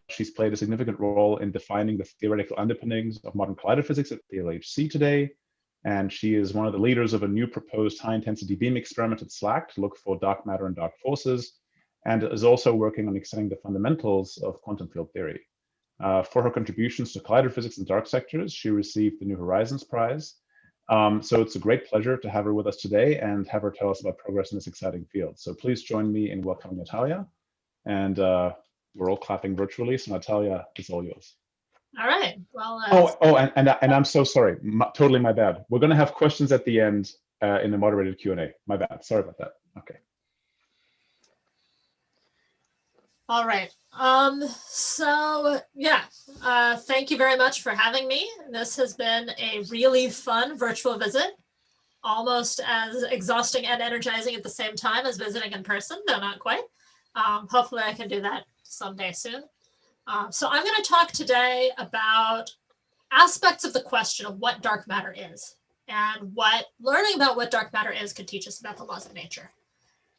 She's played a significant role in defining the theoretical underpinnings of modern collider physics at the LHC today. And she is one of the leaders of a new proposed high-intensity beam experiment at SLAC to look for dark matter and dark forces, and is also working on extending the fundamentals of quantum field theory. For her contributions to collider physics and dark sectors, she received the New Horizons Prize. So it's a great pleasure to have her with us today and have her tell us about progress in this exciting field. So please join me in welcoming Natalia. And we're all clapping virtually, so Natalia, it's all yours. All right. Well. And I'm so sorry. Totally my bad. We're going to have questions at the end in the moderated Q&A. My bad. Sorry about that. Okay. All right. So yeah, thank you very much for having me. This has been a really fun virtual visit, almost as exhausting and energizing at the same time as visiting in person, though not quite. Hopefully I can do that someday soon. So I'm going to talk today about aspects of the question of what dark matter is and what learning about what dark matter is could teach us about the laws of nature.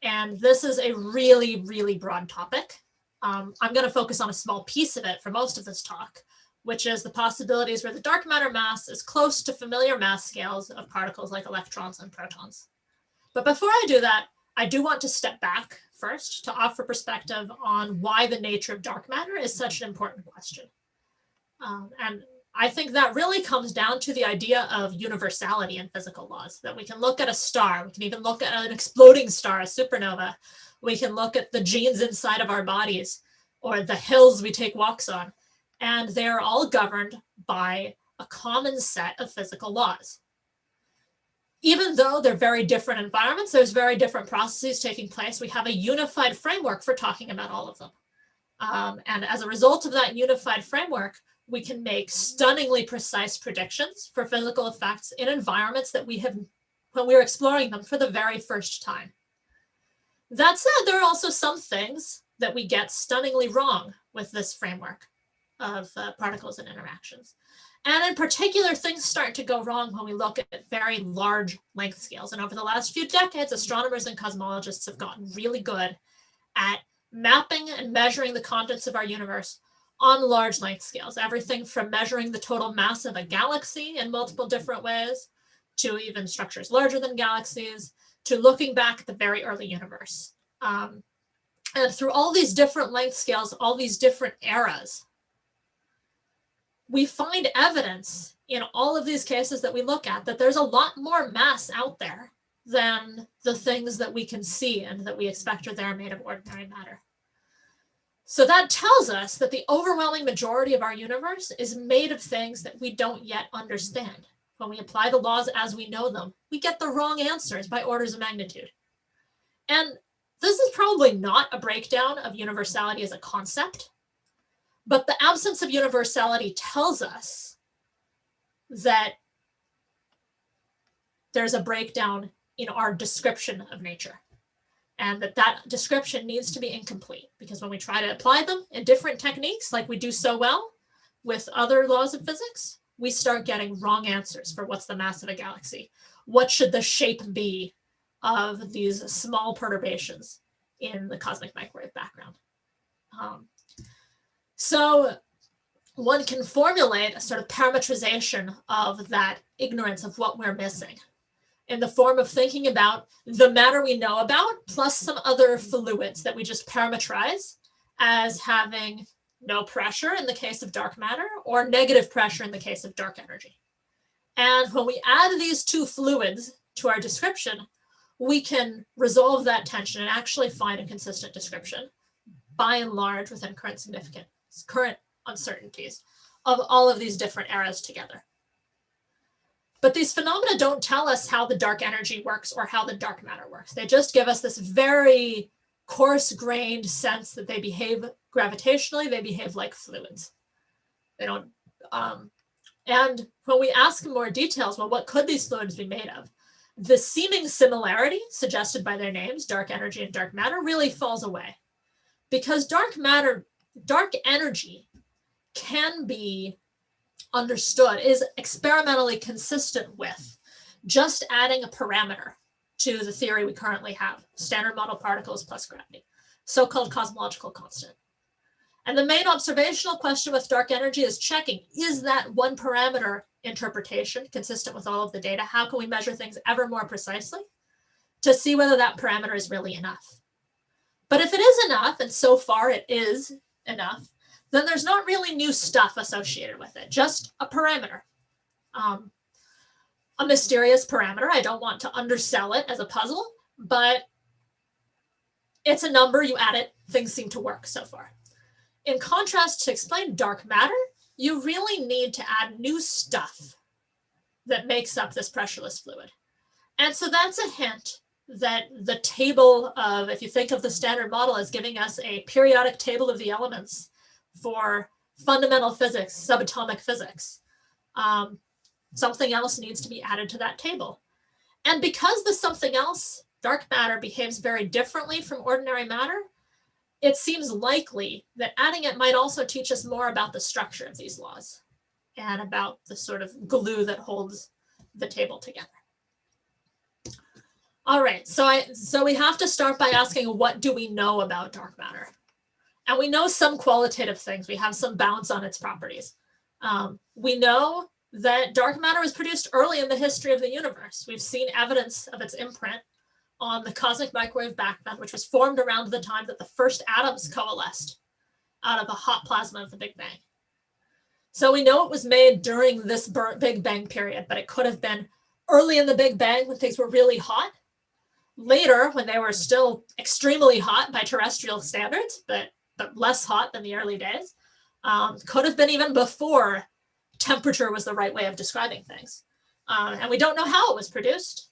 And this is a really, really broad topic. I'm going to focus on a small piece of it for most of this talk, which is the possibilities where the dark matter mass is close to familiar mass scales of particles like electrons and protons. But before I do that, I do want to step back first to offer perspective on why the nature of dark matter is such an important question. And I think that really comes down to the idea of universality in physical laws, that we can look at a star, we can even look at an exploding star, a supernova, we can look at the genes inside of our bodies or the hills we take walks on, and they're all governed by a common set of physical laws. Even though they're very different environments, there's very different processes taking place, we have a unified framework for talking about all of them. And as a result of that unified framework, we can make stunningly precise predictions for physical effects in environments that we have, when we're exploring them for the very first time. That said, there are also some things that we get stunningly wrong with this framework of particles and interactions. And in particular, things start to go wrong when we look at very large length scales. And over the last few decades, astronomers and cosmologists have gotten really good at mapping and measuring the contents of our universe on large length scales, everything from measuring the total mass of a galaxy in multiple different ways, to even structures larger than galaxies, to looking back at the very early universe. And through all these different length scales, all these different eras, we find evidence in all of these cases that we look at that there's a lot more mass out there than the things that we can see and that we expect are there made of ordinary matter. So that tells us that the overwhelming majority of our universe is made of things that we don't yet understand. When we apply the laws as we know them, we get the wrong answers by orders of magnitude. And this is probably not a breakdown of universality as a concept, but the absence of universality tells us that there's a breakdown in our description of nature, and that description needs to be incomplete, because when we try to apply them in different techniques, like we do so well with other laws of physics, we start getting wrong answers for what's the mass of a galaxy. What should the shape be of these small perturbations in the cosmic microwave background? So one can formulate a sort of parametrization of that ignorance of what we're missing in the form of thinking about the matter we know about plus some other fluids that we just parametrize as having no pressure in the case of dark matter or negative pressure in the case of dark energy. And when we add these two fluids to our description, we can resolve that tension and actually find a consistent description, by and large, within current uncertainties of all of these different eras together. But these phenomena don't tell us how the dark energy works or how the dark matter works. They just give us this very coarse-grained sense that they behave gravitationally, they behave like fluids. They don't, and when we ask more details, well, what could these fluids be made of? The seeming similarity suggested by their names, dark energy and dark matter, really falls away. Because dark energy can be understood, is experimentally consistent with just adding a parameter to the theory we currently have, standard model particles plus gravity, so-called cosmological constant. And the main observational question with dark energy is checking, is that one parameter interpretation consistent with all of the data? How can we measure things ever more precisely to see whether that parameter is really enough? But if it is enough, and so far it is enough, then there's not really new stuff associated with it, just a parameter. A mysterious parameter. I don't want to undersell it as a puzzle, but it's a number, you add it, things seem to work so far. In contrast, to explain dark matter, you really need to add new stuff that makes up this pressureless fluid. And so that's a hint that the table of, if you think of the standard model as giving us a periodic table of the elements for fundamental physics, subatomic physics, something else needs to be added to that table. And because the something else, dark matter, behaves very differently from ordinary matter, it seems likely that adding it might also teach us more about the structure of these laws and about the sort of glue that holds the table together. All right, so we have to start by asking, what do we know about dark matter? And we know some qualitative things. We have some bounds on its properties. We know that dark matter was produced early in the history of the universe. We've seen evidence of its imprint on the cosmic microwave backbone, which was formed around the time that the first atoms coalesced out of a hot plasma of the Big Bang. So we know it was made during this Big Bang period, but it could have been early in the Big Bang when things were really hot, later when they were still extremely hot by terrestrial standards, but less hot than the early days, could have been even before temperature was the right way of describing things. And we don't know how it was produced.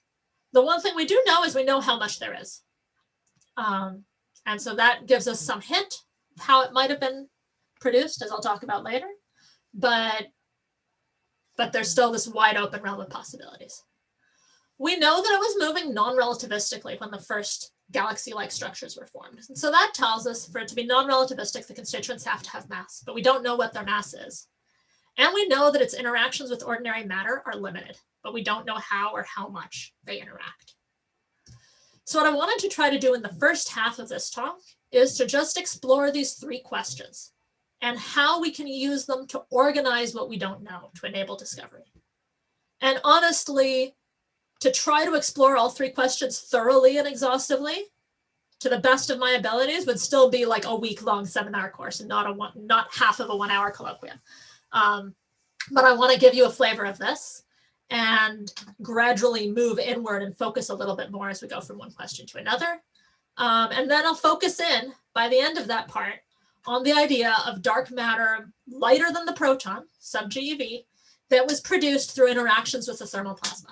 The one thing we do know is we know how much there is. And so that gives us some hint of how it might have been produced, as I'll talk about later. But there's still this wide open realm of possibilities. We know that it was moving non-relativistically when the first galaxy-like structures were formed. And so that tells us for it to be non-relativistic, the constituents have to have mass, but we don't know what their mass is. And we know that its interactions with ordinary matter are limited, but we don't know how or how much they interact. So what I wanted to try to do in the first half of this talk is to just explore these three questions and how we can use them to organize what we don't know to enable discovery. And honestly, to try to explore all three questions thoroughly and exhaustively, to the best of my abilities, would still be like a week-long seminar course and not half of a 1-hour colloquium. But I want to give you a flavor of this and gradually move inward and focus a little bit more as we go from one question to another. And then I'll focus in, by the end of that part, on the idea of dark matter lighter than the proton, sub-GeV, that was produced through interactions with the thermal plasma.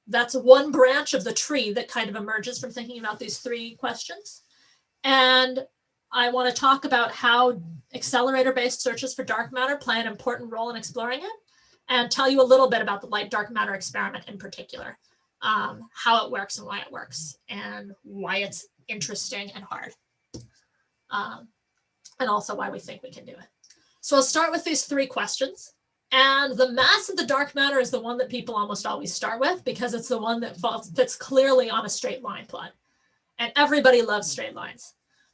That's one branch of the tree that kind of emerges from thinking about these three questions. And I want to talk about how accelerator-based searches for dark matter play an important role in exploring it, and tell you a little bit about the light-dark matter experiment in particular, how it works and why it works, and why it's interesting and hard, and also why we think we can do it. So I'll start with these three questions. And the mass of the dark matter is the one that people almost always start with, because it's the one that fits clearly on a straight line plot. And everybody loves straight lines.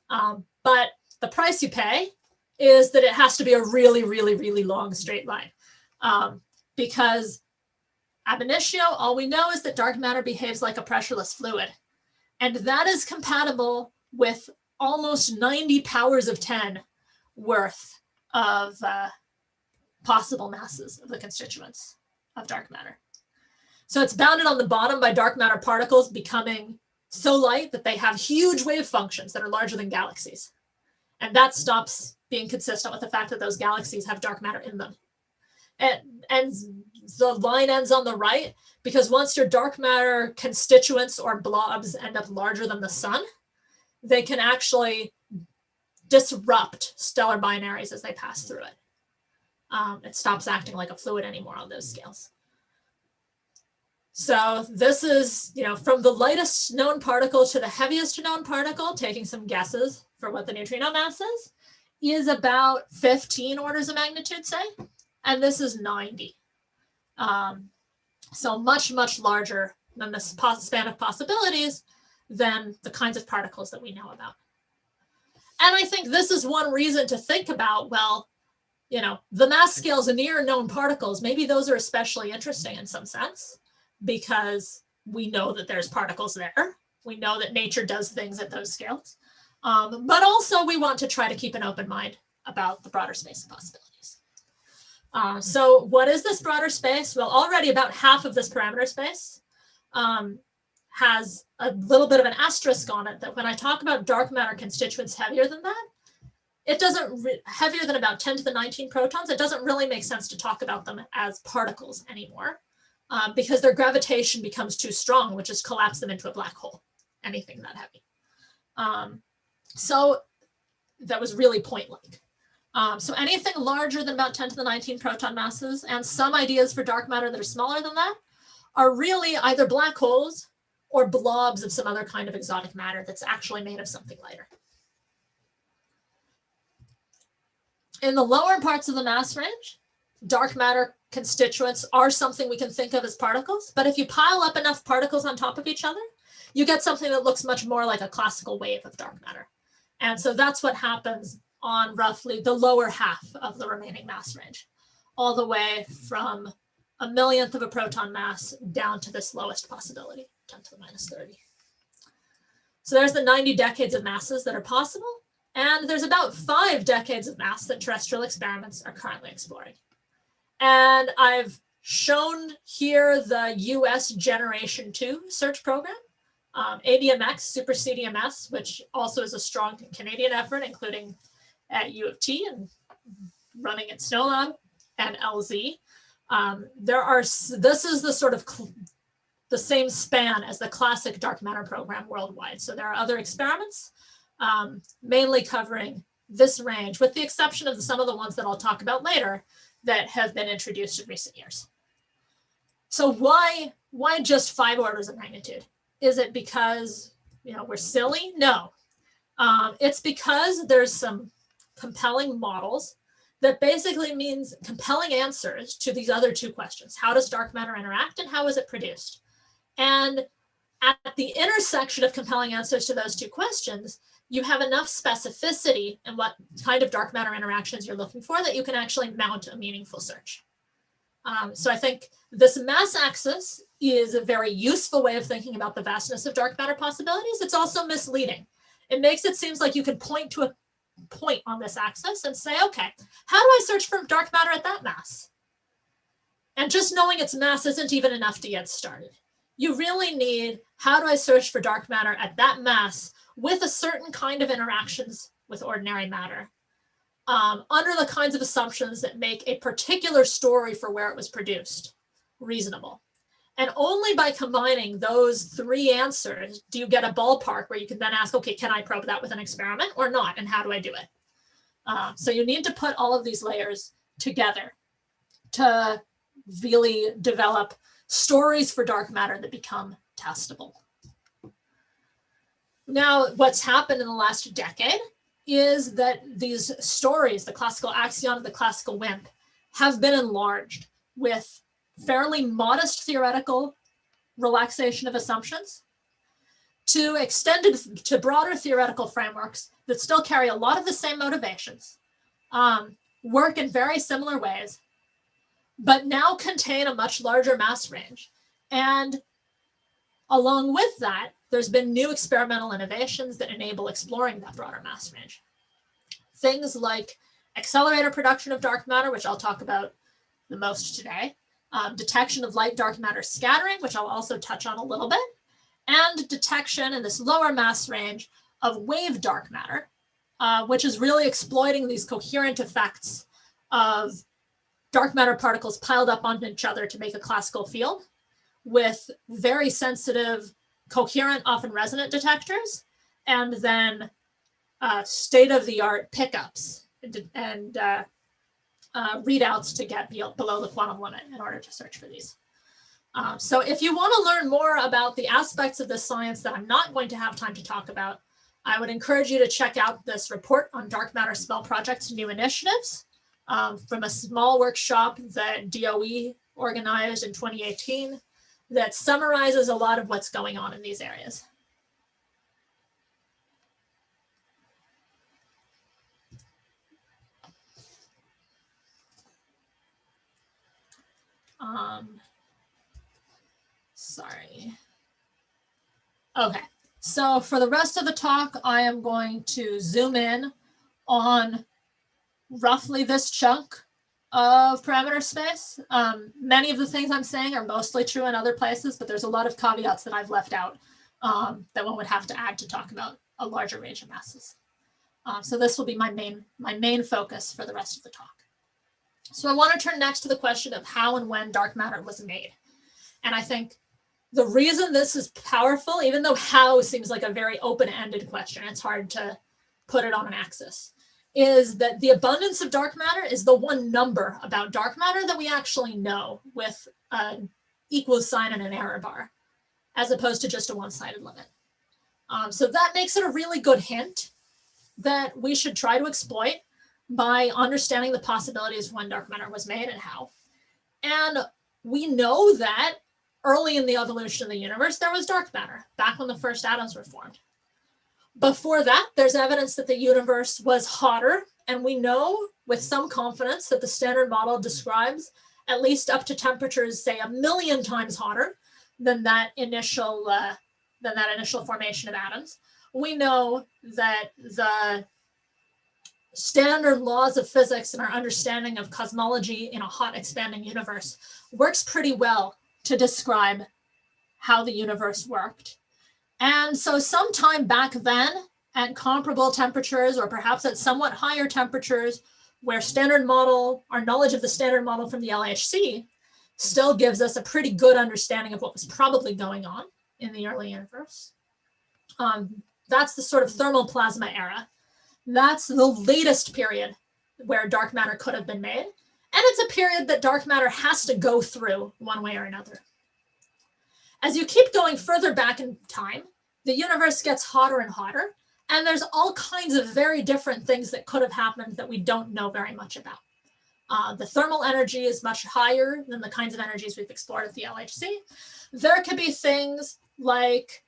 But the price you pay is that it has to be a really, really, really long straight line. Because ab initio, all we know is that dark matter behaves like a pressureless fluid. And that is compatible with almost 90 powers of 10 worth of possible masses of the constituents of dark matter. So it's bounded on the bottom by dark matter particles becoming so light that they have huge wave functions that are larger than galaxies. And that stops being consistent with the fact that those galaxies have dark matter in them. And the line ends on the right, because once your dark matter constituents or blobs end up larger than the sun, they can actually disrupt stellar binaries as they pass through it. It stops acting like a fluid anymore on those scales. So this is, from the lightest known particle to the heaviest known particle, taking some guesses for what the neutrino mass is about 15 orders of magnitude, say, and this is 90. So much, much larger than the span of possibilities than the kinds of particles that we know about. And I think this is one reason to think about, well, you know, the mass scales near known particles, maybe those are especially interesting in some sense, because we know that there's particles there. We know that nature does things at those scales. But also we want to try to keep an open mind about the broader space of possibilities. So what is this broader space? Well, already about half of this parameter space has a little bit of an asterisk on it, that when I talk about dark matter constituents heavier than that, it doesn't, heavier than about 10 to the 19 protons, it doesn't really make sense to talk about them as particles anymore, because their gravitation becomes too strong, which is collapse them into a black hole, anything that heavy. So that was really point-like. So anything larger than about 10 to the 19 proton masses, and some ideas for dark matter that are smaller than that, are really either black holes or blobs of some other kind of exotic matter that's actually made of something lighter. In the lower parts of the mass range, dark matter constituents are something we can think of as particles, but if you pile up enough particles on top of each other, you get something that looks much more like a classical wave of dark matter. And so that's what happens on roughly the lower half of the remaining mass range, all the way from a millionth of a proton mass down to this lowest possibility, 10 to the minus 30. So there's the 90 decades of masses that are possible. And there's about 5 decades of mass that terrestrial experiments are currently exploring. And I've shown here the US Generation 2 search program, Ldmx Super CDMS, which also is a strong Canadian effort, including at U of T and running at Snow Lab and LZ. This is the sort of the same span as the classic dark matter program worldwide. So there are other experiments, mainly covering this range, with the exception of some of the ones that I'll talk about later that have been introduced in recent years. So why just 5 orders of magnitude? Is it because, you know, we're silly? No. It's because there's some compelling models that basically means compelling answers to these other 2 questions. How does dark matter interact and how is it produced? And at the intersection of compelling answers to those 2 questions, you have enough specificity in what kind of dark matter interactions you're looking for that you can actually mount a meaningful search. So I think this mass axis is a very useful way of thinking about the vastness of dark matter possibilities. It's also misleading. It makes it seem like you can point to a point on this axis and say, okay, how do I search for dark matter at that mass? And just knowing its mass isn't even enough to get started. You really need, how do I search for dark matter at that mass with a certain kind of interactions with ordinary matter, under the kinds of assumptions that make a particular story for where it was produced reasonable. And only by combining those 3 answers do you get a ballpark where you can then ask, okay, can I probe that with an experiment or not? And how do I do it? So you need to put all of these layers together to really develop stories for dark matter that become testable. Now, what's happened in the last decade is that these stories, the classical axion, the classical WIMP, have been enlarged with fairly modest theoretical relaxation of assumptions to extended to broader theoretical frameworks that still carry a lot of the same motivations, work in very similar ways, but now contain a much larger mass range. And along with that, there's been new experimental innovations that enable exploring that broader mass range. Things like accelerator production of dark matter, which I'll talk about the most today, detection of light dark matter scattering, which I'll also touch on a little bit, and detection in this lower mass range of wave dark matter, which is really exploiting these coherent effects of dark matter particles piled up on each other to make a classical field with very sensitive, coherent, often resonant detectors, and then state-of-the-art pickups and readouts to get below the quantum limit in order to search for these. So if you want to learn more about the aspects of this science that I'm not going to have time to talk about, I would encourage you to check out this report on dark matter small projects and new initiatives from a small workshop that DOE organized in 2018 that summarizes a lot of what's going on in these areas. Sorry. Okay, so for the rest of the talk, I am going to zoom in on roughly this chunk of parameter space. Many of the things I'm saying are mostly true in other places, but there's a lot of caveats that I've left out that one would have to add to talk about a larger range of masses. So this will be my main focus for the rest of the talk. So I want to turn next to the question of how and when dark matter was made. And I think the reason this is powerful, even though how seems like a very open-ended question, it's hard to put it on an axis, is that the abundance of dark matter is the one number about dark matter that we actually know with an equals sign and an error bar, as opposed to just a one-sided limit. So that makes it a really good hint that we should try to exploit by understanding the possibilities when dark matter was made and how. And we know that early in the evolution of the universe, there was dark matter, back when the first atoms were formed. Before that, there's evidence that the universe was hotter, and we know with some confidence that the standard model describes at least up to temperatures, say, 1,000,000 times hotter than that initial formation of atoms. We know that the standard laws of physics and our understanding of cosmology in a hot expanding universe works pretty well to describe how the universe worked. And so sometime back then, at comparable temperatures, or perhaps at somewhat higher temperatures, where standard model, our knowledge of the standard model from the LHC still gives us a pretty good understanding of what was probably going on in the early universe. That's the sort of thermal plasma era. That's the latest period where dark matter could have been made. And it's a period that dark matter has to go through one way or another. As you keep going further back in time, the universe gets hotter and hotter, and there's all kinds of very different things that could have happened that we don't know very much about. The thermal energy is much higher than the kinds of energies we've explored at the LHC. There could be things like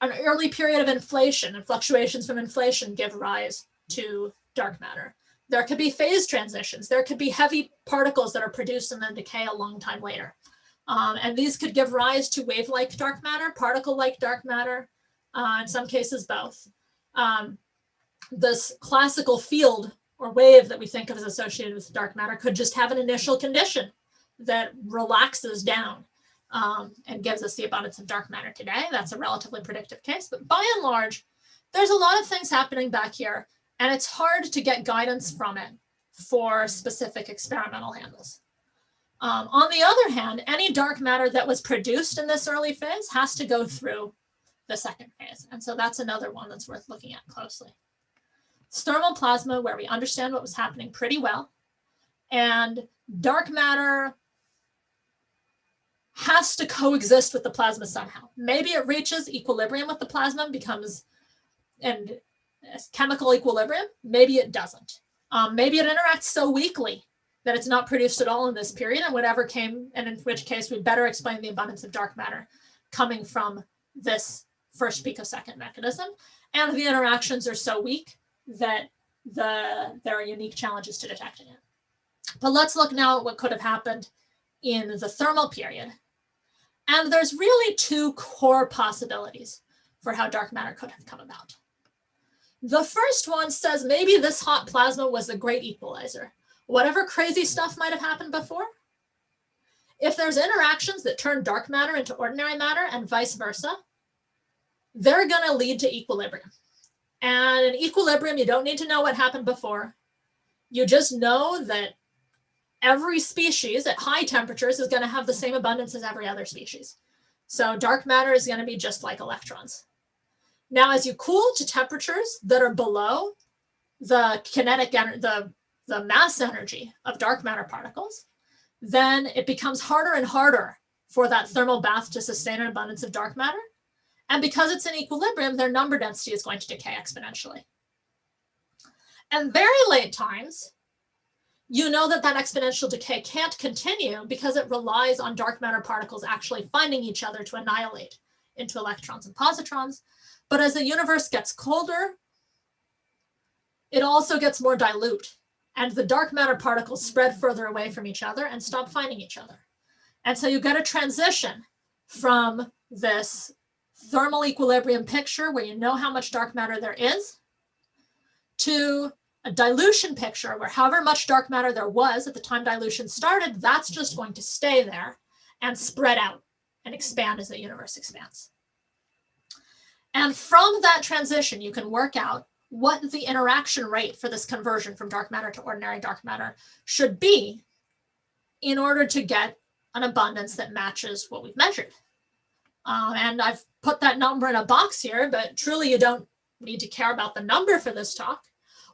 an early period of inflation, and fluctuations from inflation give rise to dark matter. There could be phase transitions. There could be heavy particles that are produced and then decay a long time later. And these could give rise to wave-like dark matter, particle-like dark matter, in some cases both. This classical field or wave that we think of as associated with dark matter could just have an initial condition that relaxes down and gives us the abundance of dark matter today. That's a relatively predictive case, but by and large, there's a lot of things happening back here, and it's hard to get guidance from it for specific experimental handles. On the other hand, any dark matter that was produced in this early phase has to go through the second phase. And so that's another one that's worth looking at closely. It's thermal plasma, where we understand what was happening pretty well. And dark matter has to coexist with the plasma somehow. Maybe it reaches equilibrium with the plasma and becomes a chemical equilibrium. Maybe it doesn't. Maybe it interacts so weakly that it's not produced at all in this period, and whatever came, and in which case we better explain the abundance of dark matter coming from this first picosecond mechanism. And the interactions are so weak that there are unique challenges to detecting it. But let's look now at what could have happened in the thermal period. And there's really two core possibilities for how dark matter could have come about. The first one says maybe this hot plasma was the great equalizer. Whatever crazy stuff might have happened before, if there's interactions that turn dark matter into ordinary matter and vice versa, they're going to lead to equilibrium. And in equilibrium, you don't need to know what happened before. You just know that every species at high temperatures is going to have the same abundance as every other species. So dark matter is going to be just like electrons. Now, as you cool to temperatures that are below the kinetic energy, the mass energy of dark matter particles, then it becomes harder and harder for that thermal bath to sustain an abundance of dark matter. And because it's in equilibrium, their number density is going to decay exponentially. And very late times, you know that that exponential decay can't continue because it relies on dark matter particles actually finding each other to annihilate into electrons and positrons. But as the universe gets colder, it also gets more dilute. and the dark matter particles spread further away from each other and stop finding each other. And so you get a transition from this thermal equilibrium picture where you know how much dark matter there is to a dilution picture where however much dark matter there was at the time dilution started, that's just going to stay there and spread out and expand as the universe expands. And from that transition, you can work out what the interaction rate for this conversion from dark matter to ordinary dark matter should be in order to get an abundance that matches what we've measured. And I've put that number in a box here, but truly you don't need to care about the number for this talk.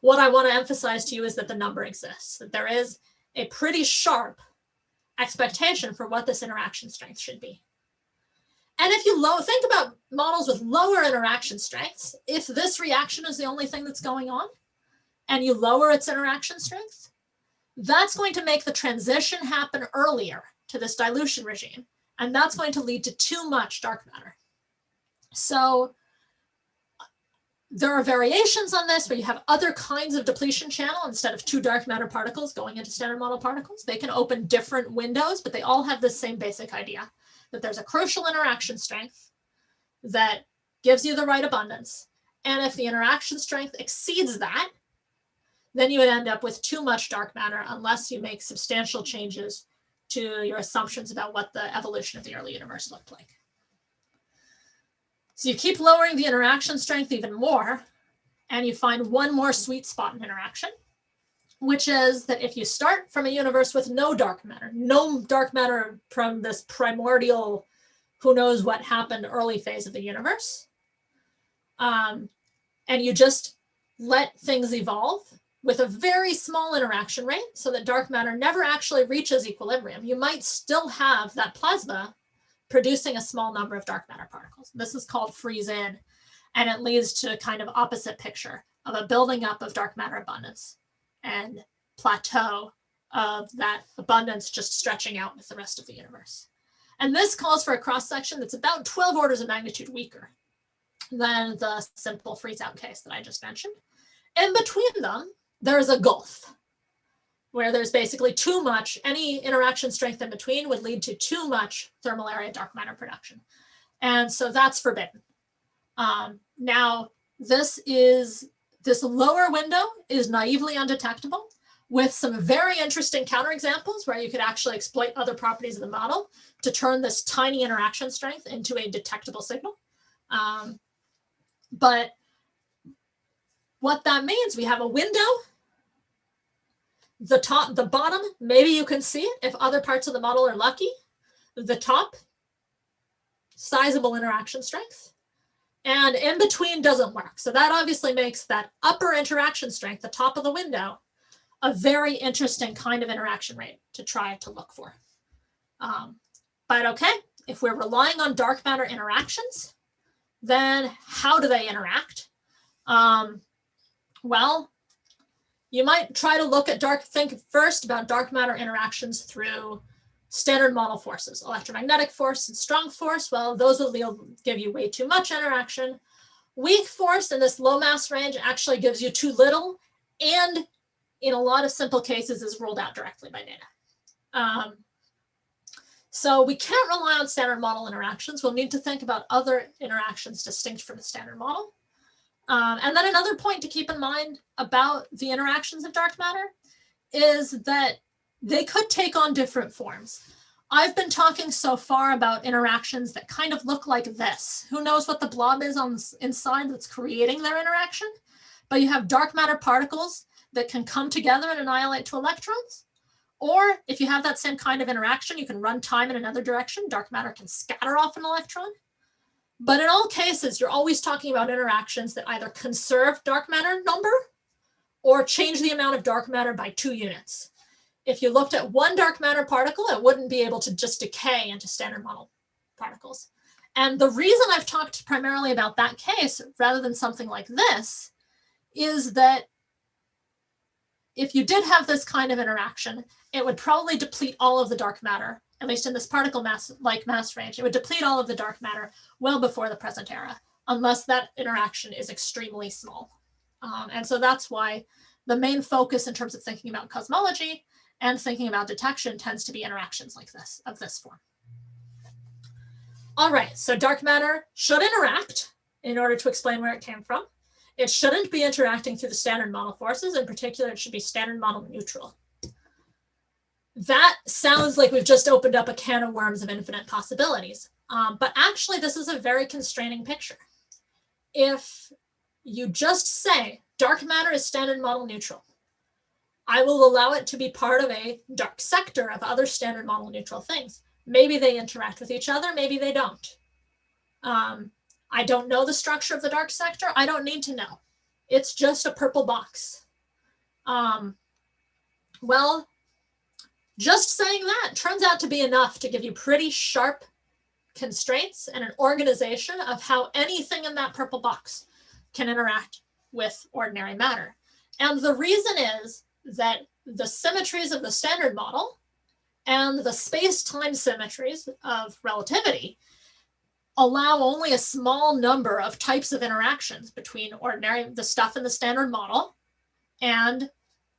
What I want to emphasize to you is that the number exists, that there is a pretty sharp expectation for what this interaction strength should be. And if you think about models with lower interaction strengths, if this reaction is the only thing that's going on and you lower its interaction strength, that's going to make the transition happen earlier to this dilution regime. And that's going to lead to too much dark matter. So there are variations on this where you have other kinds of depletion channel instead of 2 dark matter particles going into standard model particles. They can open different windows, but they all have the same basic idea, that there's a crucial interaction strength that gives you the right abundance. And if the interaction strength exceeds that, then you would end up with too much dark matter unless you make substantial changes to your assumptions about what the evolution of the early universe looked like. So you keep lowering the interaction strength even more, and you find one more sweet spot in interaction, which is that if you start from a universe with no dark matter from this primordial, who knows what happened early phase of the universe, and you just let things evolve with a very small interaction rate so that dark matter never actually reaches equilibrium, you might still have that plasma producing a small number of dark matter particles. This is called freeze in, and it leads to a kind of opposite picture of a building up of dark matter abundance and plateau of that abundance just stretching out with the rest of the universe. And this calls for a cross-section that's about 12 orders of magnitude weaker than the simple freeze-out case that I just mentioned. In between them, there's a gulf where there's basically too much, any interaction strength in between would lead to too much thermal area dark matter production. And so that's forbidden. Now, this lower window is naively undetectable with some very interesting counterexamples where you could actually exploit other properties of the model to turn this tiny interaction strength into a detectable signal. But what that means, we have a window. The top, the bottom, maybe you can see it if other parts of the model are lucky. The top, sizable interaction strength. And in between doesn't work. So that obviously makes that upper interaction strength, the top of the window, a very interesting kind of interaction rate to try to look for. But okay, if we're relying on dark matter interactions, then how do they interact? Well, you might try to look at think first about dark matter interactions through standard model forces, electromagnetic force and strong force. Well, those will give you way too much interaction. Weak force in this low mass range actually gives you too little, and in a lot of simple cases is ruled out directly by data. So we can't rely on standard model interactions. We'll need to think about other interactions distinct from the standard model. And then another point to keep in mind about the interactions of dark matter is that they could take on different forms. I've been talking so far about interactions that kind of look like this. Who knows what the blob is on the inside that's creating their interaction? But you have dark matter particles that can come together and annihilate to electrons. Or if you have that same kind of interaction, you can run time in another direction. Dark matter can scatter off an electron. But in all cases, you're always talking about interactions that either conserve dark matter number or change the amount of dark matter by 2 units. If you looked at one dark matter particle, it wouldn't be able to just decay into standard model particles. And the reason I've talked primarily about that case rather than something like this is that if you did have this kind of interaction, it would probably deplete all of the dark matter, at least in this particle like mass range. It would deplete all of the dark matter well before the present era, unless that interaction is extremely small. And so that's why the main focus in terms of thinking about cosmology and thinking about detection tends to be interactions like this, of this form. All right, so dark matter should interact in order to explain where it came from. It shouldn't be interacting through the standard model forces. In particular, it should be standard model neutral. That sounds like we've just opened up a can of worms of infinite possibilities. But actually, this is a very constraining picture. If you just say dark matter is standard model neutral, I will allow it to be part of a dark sector of other standard model neutral things. Maybe they interact with each other, maybe they don't. I don't know the structure of the dark sector. I don't need to know. It's just a purple box. Well, just saying that turns out to be enough to give you pretty sharp constraints and an organization of how anything in that purple box can interact with ordinary matter. And the reason is that the symmetries of the standard model and the space-time symmetries of relativity allow only a small number of types of interactions between the stuff in the standard model and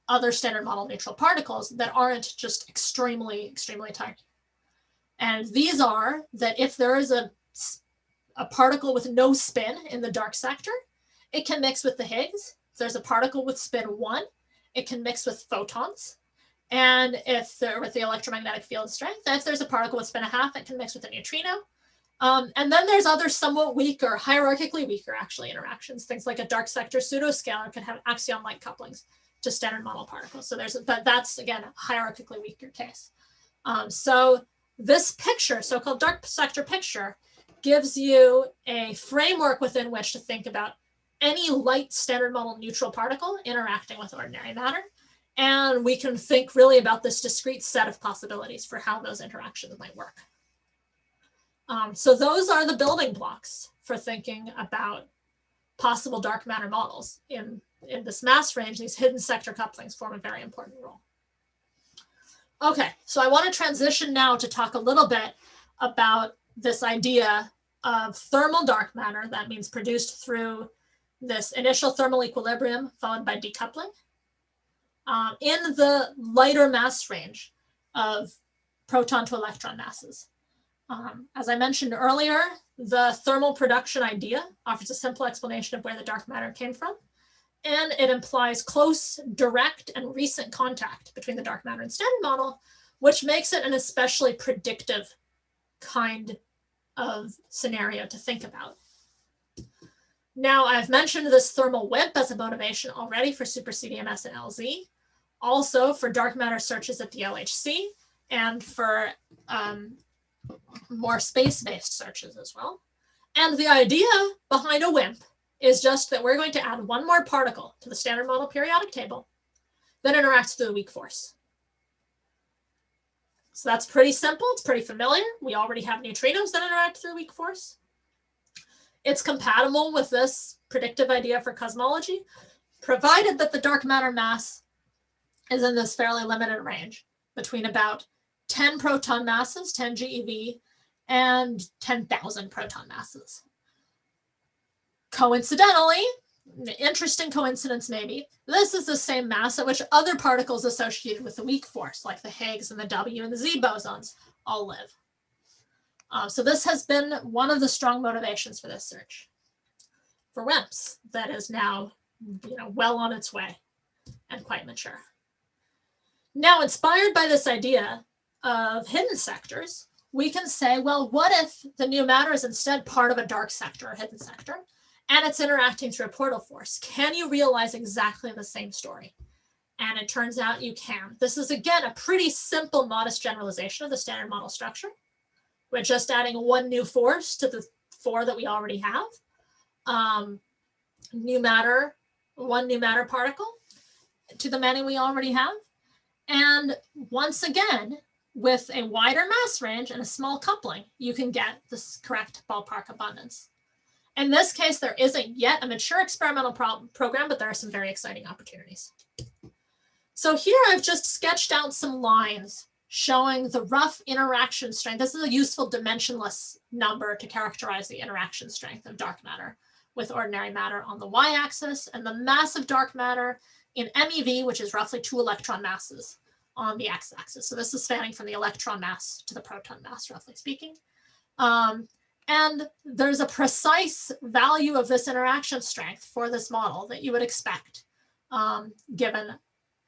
other standard model neutral particles that aren't just extremely, extremely tiny. And these are that if there is a particle with no spin in the dark sector, it can mix with the Higgs. If there's a particle with spin 1, it can mix with photons. And if they're with the electromagnetic field strength, if there's a particle with spin 1/2, it can mix with a neutrino. And then there's other somewhat weaker, hierarchically weaker actually interactions. Things like a dark sector pseudoscalar can have axion-like couplings to standard model particles. So that's again a hierarchically weaker case. So this picture, so-called dark sector picture, gives you a framework within which to think about any light standard model neutral particle interacting with ordinary matter. And we can think really about this discrete set of possibilities for how those interactions might work. So those are the building blocks for thinking about possible dark matter models. In this mass range, these hidden sector couplings form a very important role. Okay, so I want to transition now to talk a little bit about this idea of thermal dark matter. That means produced through this initial thermal equilibrium followed by decoupling in the lighter mass range of proton to electron masses. As I mentioned earlier, the thermal production idea offers a simple explanation of where the dark matter came from, and it implies close, direct, and recent contact between the dark matter and standard model, which makes it an especially predictive kind of scenario to think about. Now, I've mentioned this thermal WIMP as a motivation already for super CDMS and LZ, also for dark matter searches at the LHC, and for more space-based searches as well. And the idea behind a WIMP is just that we're going to add one more particle to the standard model periodic table that interacts through the weak force. So that's pretty simple. It's pretty familiar. We already have neutrinos that interact through weak force. It's compatible with this predictive idea for cosmology, provided that the dark matter mass is in this fairly limited range between about 10 proton masses, 10 GeV, and 10,000 proton masses. Coincidentally, interesting coincidence maybe, this is the same mass at which other particles associated with the weak force, like the Higgs and the W and the Z bosons, all live. So this has been one of the strong motivations for this search for WIMPs that is now, well on its way and quite mature. Now, inspired by this idea of hidden sectors, we can say, well, what if the new matter is instead part of a dark sector or hidden sector, and it's interacting through a portal force? Can you realize exactly the same story? And it turns out you can. This is, again, a pretty simple, modest generalization of the standard model structure. We're just adding one new force to the 4 that we already have. One new matter particle to the many we already have. And once again, with a wider mass range and a small coupling, you can get this correct ballpark abundance. In this case, there isn't yet a mature experimental program, but there are some very exciting opportunities. So here I've just sketched out some lines showing the rough interaction strength. This is a useful dimensionless number to characterize the interaction strength of dark matter with ordinary matter on the y-axis, and the mass of dark matter in MeV, which is roughly 2 electron masses on the x-axis. So this is spanning from the electron mass to the proton mass, roughly speaking. And there's a precise value of this interaction strength for this model that you would expect, given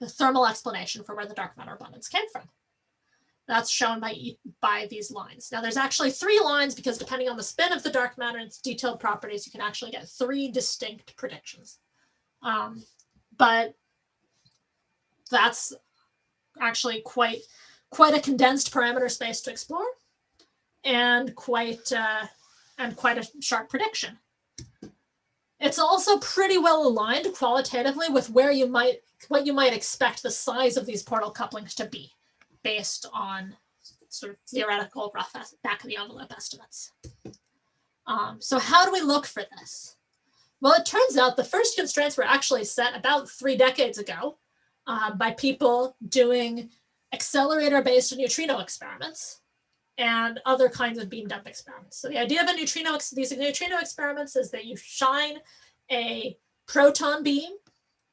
the thermal explanation for where the dark matter abundance came from. That's shown by these lines. Now there's actually 3 lines because depending on the spin of the dark matter and its detailed properties, you can actually get 3 distinct predictions. But that's actually quite a condensed parameter space to explore, and quite a sharp prediction. It's also pretty well aligned qualitatively with what you might expect the size of these portal couplings to be, based on sort of theoretical rough back of the envelope estimates. So how do we look for this? Well, it turns out the first constraints were actually set about 3 decades ago by people doing accelerator-based neutrino experiments and other kinds of beam dump experiments. So the idea of these neutrino experiments is that you shine a proton beam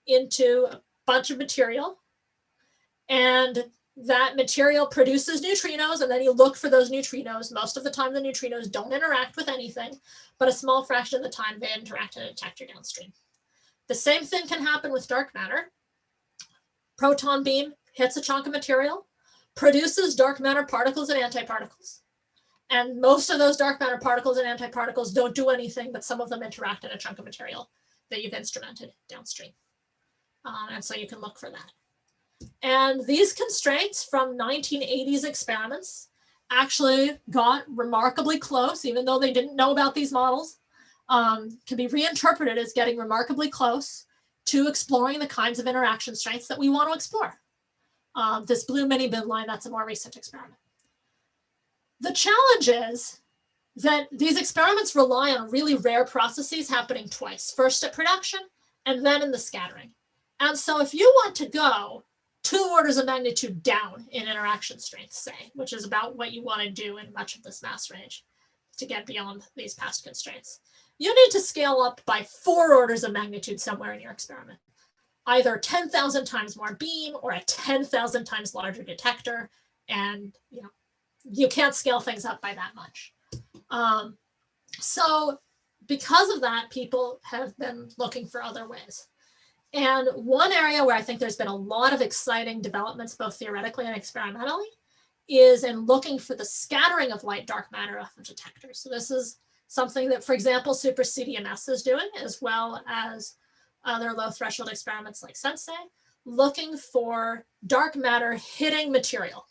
into a bunch of material, and that material produces neutrinos, and then you look for those neutrinos. Most of the time, the neutrinos don't interact with anything, but a small fraction of the time they interact in a detector downstream. The same thing can happen with dark matter. Proton beam hits a chunk of material, produces dark matter particles and antiparticles. And most of those dark matter particles and antiparticles don't do anything, but some of them interact in a chunk of material that you've instrumented downstream. And so you can look for that. And these constraints from 1980s experiments actually got remarkably close, even though they didn't know about these models, can be reinterpreted as getting remarkably close to exploring the kinds of interaction strengths that we want to explore. This blue mini bin line, that's a more recent experiment. The challenge is that these experiments rely on really rare processes happening twice, first at production and then in the scattering. And so if you want to go 2 orders of magnitude down in interaction strength, say, which is about what you want to do in much of this mass range to get beyond these past constraints, you need to scale up by 4 orders of magnitude somewhere in your experiment. Either 10,000 times more beam or a 10,000 times larger detector, and you can't scale things up by that much. So because of that, people have been looking for other ways. And one area where I think there's been a lot of exciting developments, both theoretically and experimentally, is in looking for the scattering of light dark matter off of detectors. So this is something that, for example, Super CDMS is doing, as well as other low threshold experiments like Sensei, looking for dark matter hitting material.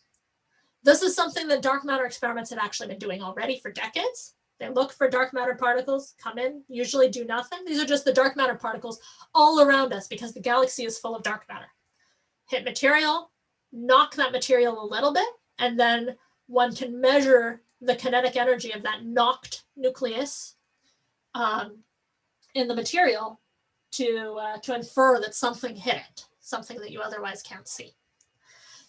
This is something that dark matter experiments have actually been doing already for decades. They look for dark matter particles, come in, usually do nothing. These are just the dark matter particles all around us because the galaxy is full of dark matter. Hit material, knock that material a little bit, and then one can measure the kinetic energy of that knocked nucleus in the material to infer that something hit it, something that you otherwise can't see.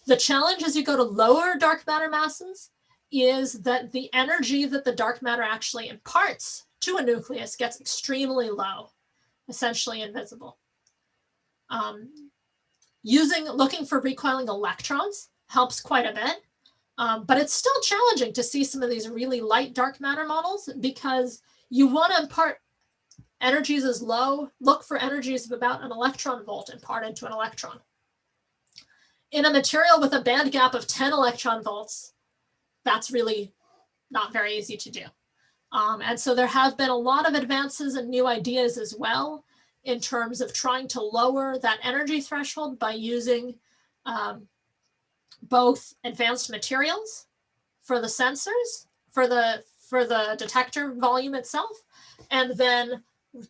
The challenge as you go to lower dark matter masses is that the energy that the dark matter actually imparts to a nucleus gets extremely low, essentially invisible. Looking for recoiling electrons helps quite a bit, but it's still challenging to see some of these really light dark matter models because you want to impart energies as low, look for energies of about an electron volt imparted to an electron. In a material with a band gap of 10 electron volts, that's really not very easy to do. And so there have been a lot of advances and new ideas as well in terms of trying to lower that energy threshold by using both advanced materials for the sensors, for the detector volume itself, and then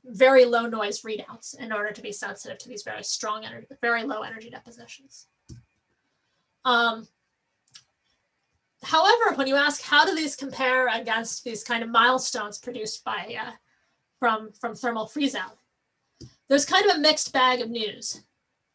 very low noise readouts in order to be sensitive to these very strong energy, very low energy depositions. However, when you ask how do these compare against these kind of milestones produced by from thermal freeze out, there's kind of a mixed bag of news.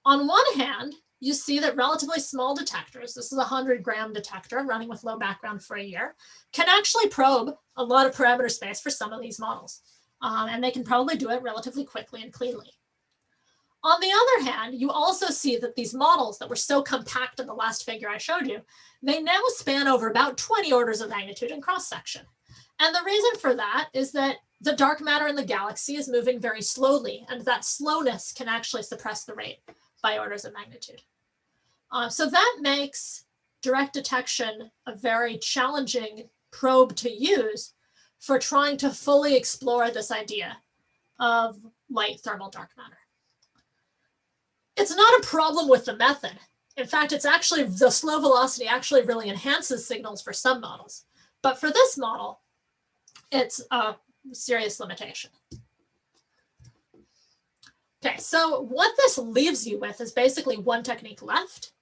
On one hand, you see that relatively small detectors, this is a 100-gram detector running with low background for a year, can actually probe a lot of parameter space for some of these models. And they can probably do it relatively quickly and cleanly. On the other hand, you also see that these models that were so compact in the last figure I showed you, they now span over about 20 orders of magnitude in cross-section. And the reason for that is that the dark matter in the galaxy is moving very slowly, and that slowness can actually suppress the rate by orders of magnitude. So that makes direct detection a very challenging probe to use for trying to fully explore this idea of light thermal dark matter. It's not a problem with the method. In fact, it's actually, the slow velocity actually really enhances signals for some models. But for this model, it's a serious limitation. Okay, so what this leaves you with is basically one technique left,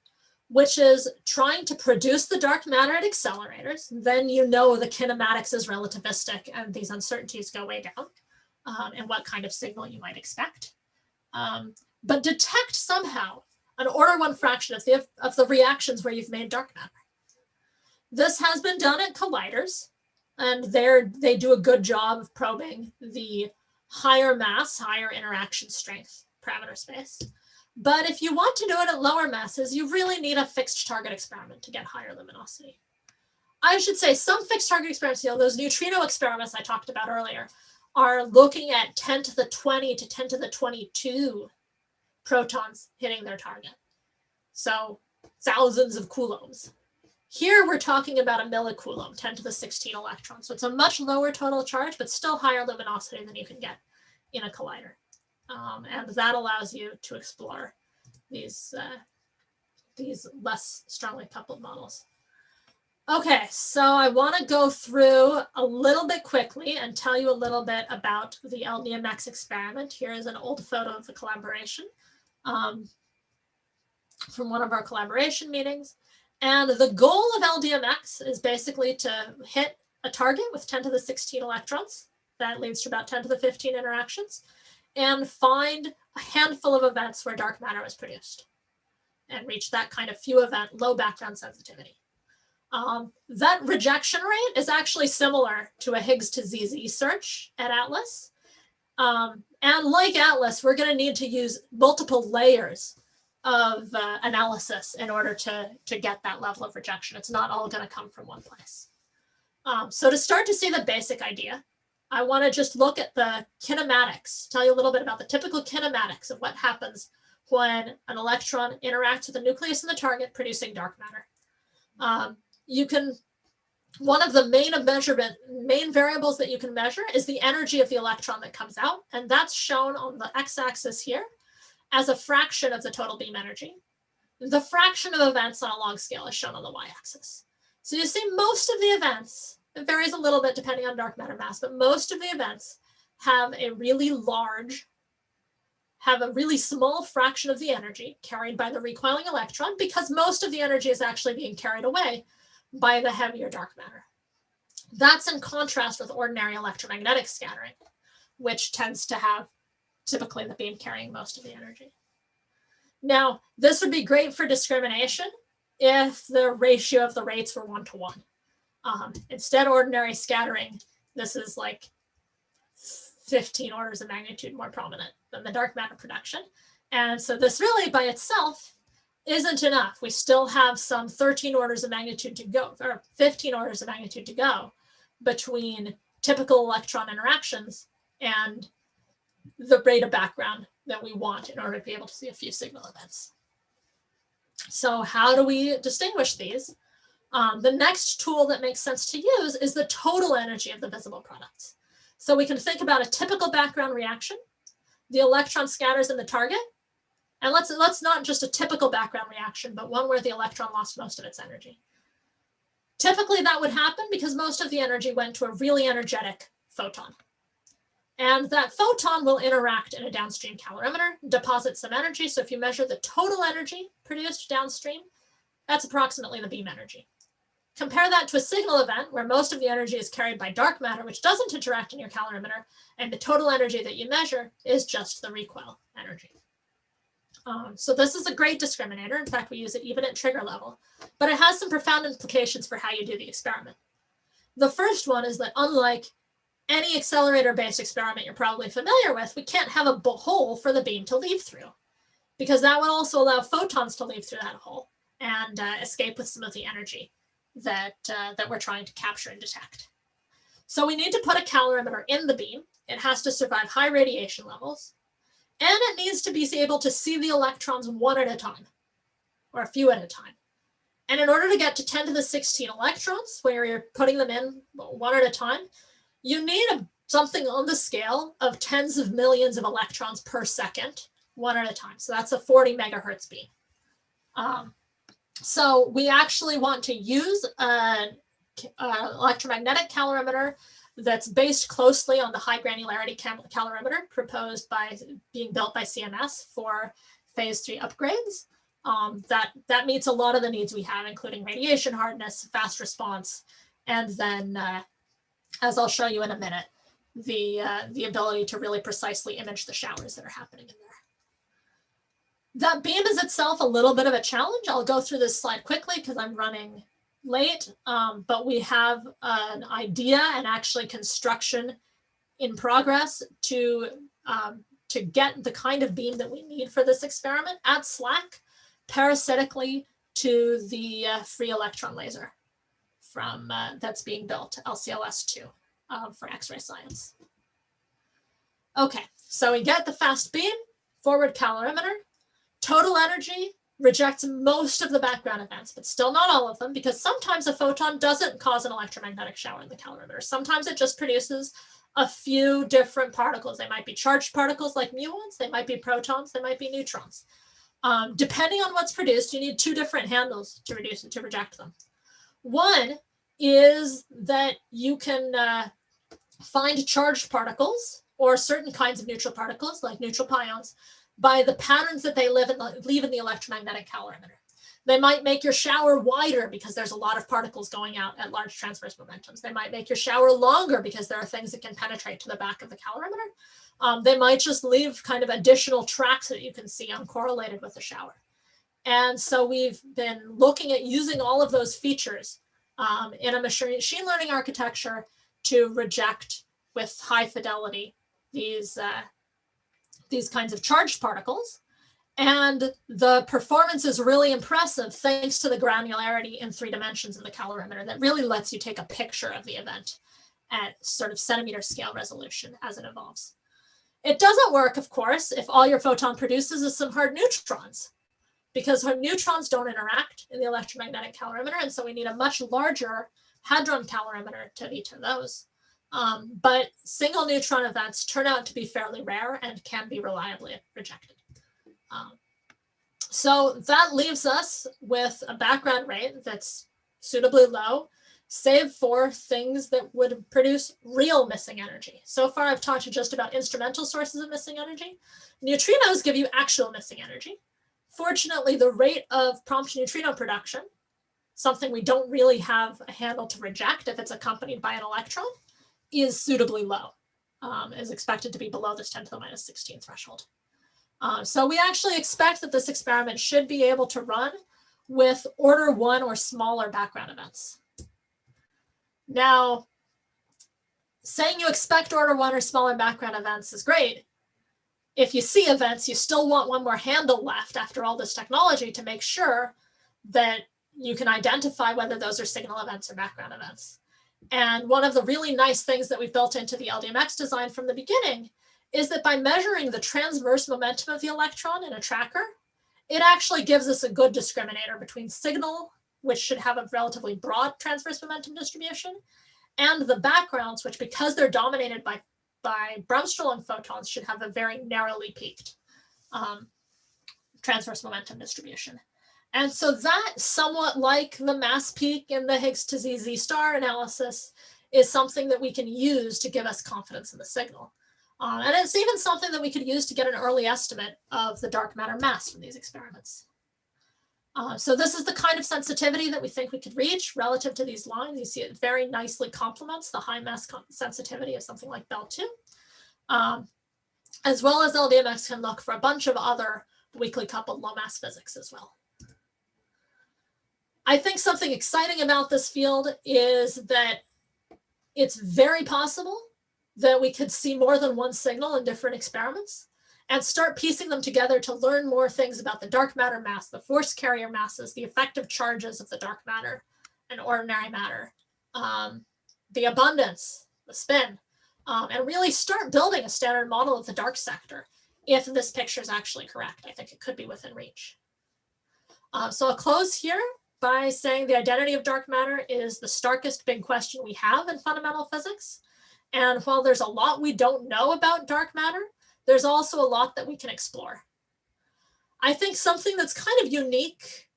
which is trying to produce the dark matter at accelerators. Then you know the kinematics is relativistic and these uncertainties go way down, and what kind of signal you might expect. But detect somehow an order 1 fraction of the reactions where you've made dark matter. This has been done at colliders, and they do a good job of probing the higher mass, higher interaction strength parameter space. But if you want to do it at lower masses, you really need a fixed target experiment to get higher luminosity. I should say some fixed target experiments, those neutrino experiments I talked about earlier, are looking at 10 to the 20 to 10 to the 22 protons hitting their target. So thousands of coulombs. Here we're talking about a millicoulomb, 10 to the 16 electrons. So it's a much lower total charge, but still higher luminosity than you can get in a collider. And that allows you to explore these less strongly coupled models. Okay, so I want to go through a little bit quickly and tell you a little bit about the Ldmx experiment. Here is an old photo of the collaboration from one of our collaboration meetings. And the goal of Ldmx is basically to hit a target with 10 to the 16 electrons. That leads to about 10 to the 15 interactions, and find a handful of events where dark matter was produced and reach that kind of few event, low background sensitivity. That rejection rate is actually similar to a Higgs to ZZ search at Atlas. And like Atlas, we're going to need to use multiple layers of analysis in order to get that level of rejection. It's not all going to come from one place. So to start to see the basic idea, I want to just look at the kinematics, tell you a little bit about the typical kinematics of what happens when an electron interacts with the nucleus in the target, producing dark matter. One of the main variables that you can measure is the energy of the electron that comes out, and that's shown on the x-axis here as a fraction of the total beam energy. The fraction of events on a log scale is shown on the y-axis. So you see most of the events, it varies a little bit depending on dark matter mass, but most of the events have a really small fraction of the energy carried by the recoiling electron, because most of the energy is actually being carried away by the heavier dark matter. That's in contrast with ordinary electromagnetic scattering, which tends to have typically the beam carrying most of the energy. Now, this would be great for discrimination if the ratio of the rates were 1-to-1. Instead, ordinary scattering, this is like 15 orders of magnitude more prominent than the dark matter production. And so this really by itself isn't enough. We still have some 13 orders of magnitude to go, or 15 orders of magnitude to go between typical electron interactions and the rate of background that we want in order to be able to see a few signal events. So how do we distinguish these? The next tool that makes sense to use is the total energy of the visible products. So we can think about a typical background reaction. The electron scatters in the target. And let's not just a typical background reaction, but one where the electron lost most of its energy. Typically that would happen because most of the energy went to a really energetic photon. And that photon will interact in a downstream calorimeter, deposit some energy. So if you measure the total energy produced downstream, that's approximately the beam energy. Compare that to a signal event where most of the energy is carried by dark matter, which doesn't interact in your calorimeter, and the total energy that you measure is just the recoil energy. So this is a great discriminator. In fact, we use it even at trigger level, but it has some profound implications for how you do the experiment. The first one is that unlike any accelerator-based experiment you're probably familiar with, we can't have a hole for the beam to leave through. because that would also allow photons to leave through that hole and escape with some of the energy that we're trying to capture and detect. So we need to put a calorimeter in the beam. It has to survive high radiation levels, and it needs to be able to see the electrons one at a time, or a few at a time. And in order to get to 10 to the 16 electrons, where you're putting them in one at a time, you need something on the scale of tens of millions of electrons per second, one at a time. So that's a 40 megahertz beam. So we actually want to use an electromagnetic calorimeter that's based closely on the high granularity calorimeter proposed by being built by CMS for phase 3 upgrades. That meets a lot of the needs we have, including radiation hardness, fast response, and then, as I'll show you in a minute, the ability to really precisely image the showers that are happening in there. That beam is itself a little bit of a challenge. I'll go through this slide quickly because I'm running late, but we have an idea and actually construction in progress to get the kind of beam that we need for this experiment at SLAC, parasitically to the free electron laser from that's being built, LCLS2, for X-ray science. Okay, so we get the fast beam, forward calorimeter, total energy rejects most of the background events, but still not all of them, because sometimes a photon doesn't cause an electromagnetic shower in the calorimeter. Sometimes it just produces a few different particles. They might be charged particles like muons, they might be protons, they might be neutrons. Depending on what's produced, you need two different handles to reduce and to reject them. One is that you can find charged particles or certain kinds of neutral particles like neutral pions by the patterns that they leave in the electromagnetic calorimeter. They might make your shower wider because there's a lot of particles going out at large transverse momentums. They might make your shower longer because there are things that can penetrate to the back of the calorimeter. They might just leave kind of additional tracks that you can see uncorrelated with the shower. And so we've been looking at using all of those features in a machine learning architecture to reject with high fidelity these kinds of charged particles. And the performance is really impressive thanks to the granularity in 3 dimensions of the calorimeter that really lets you take a picture of the event at sort of centimeter scale resolution as it evolves. It doesn't work, of course, if all your photon produces is some hard neutrons, because hard neutrons don't interact in the electromagnetic calorimeter, and so we need a much larger hadron calorimeter to veto those. But single neutron events turn out to be fairly rare and can be reliably rejected. So that leaves us with a background rate that's suitably low, save for things that would produce real missing energy. So far, I've talked just about instrumental sources of missing energy. Neutrinos give you actual missing energy. Fortunately, the rate of prompt neutrino production, something we don't really have a handle to reject if it's accompanied by an electron, is suitably low, is expected to be below this 10 to the minus 16 threshold. So we actually expect that this experiment should be able to run with order 1 or smaller background events. Now, saying you expect order 1 or smaller background events is great. If you see events, you still want one more handle left after all this technology to make sure that you can identify whether those are signal events or background events. And one of the really nice things that we've built into the Ldmx design from the beginning is that by measuring the transverse momentum of the electron in a tracker, it actually gives us a good discriminator between signal, which should have a relatively broad transverse momentum distribution, and the backgrounds, which, because they're dominated by Bremsstrahlung photons, should have a very narrowly peaked transverse momentum distribution. And so that, somewhat like the mass peak in the Higgs to ZZ star analysis, is something that we can use to give us confidence in the signal. And it's even something that we could use to get an early estimate of the dark matter mass from these experiments. So this is the kind of sensitivity that we think we could reach relative to these lines. You see it very nicely complements the high mass sensitivity of something like Bell 2. As well as Ldmx can look for a bunch of other weakly coupled low mass physics as well. I think something exciting about this field is that it's very possible that we could see more than one signal in different experiments. and start piecing them together to learn more things about the dark matter mass, the force carrier masses, the effective charges of the dark matter and ordinary matter, the abundance, the spin, and really start building a standard model of the dark sector. If this picture is actually correct, I think it could be within reach. So I'll close here by saying the identity of dark matter is the starkest big question we have in fundamental physics. And while there's a lot we don't know about dark matter, there's also a lot that we can explore. I think something that's kind of unique,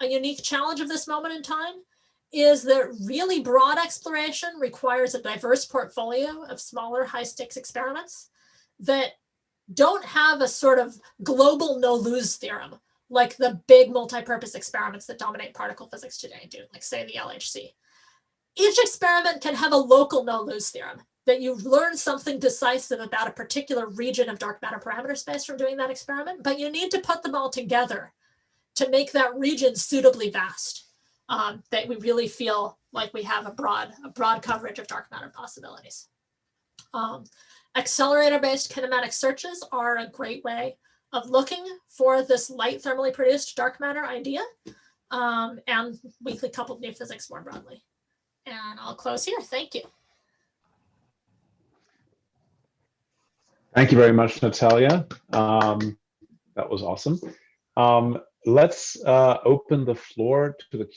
a unique challenge of this moment in time, is that really broad exploration requires a diverse portfolio of smaller high-stakes experiments that don't have a sort of global no-lose theorem, like the big multi-purpose experiments that dominate particle physics today do, like say the LHC. Each experiment can have a local no-lose theorem, that you learn something decisive about a particular region of dark matter parameter space from doing that experiment, but you need to put them all together to make that region suitably vast, that we really feel like we have a broad coverage of dark matter possibilities. Accelerator-based kinematic searches are a great way of looking for this light thermally produced dark matter idea, and weakly coupled new physics more broadly. And I'll close here. Thank you. Thank you very much, Natalia. That was awesome. Let's open the floor to the Q&A.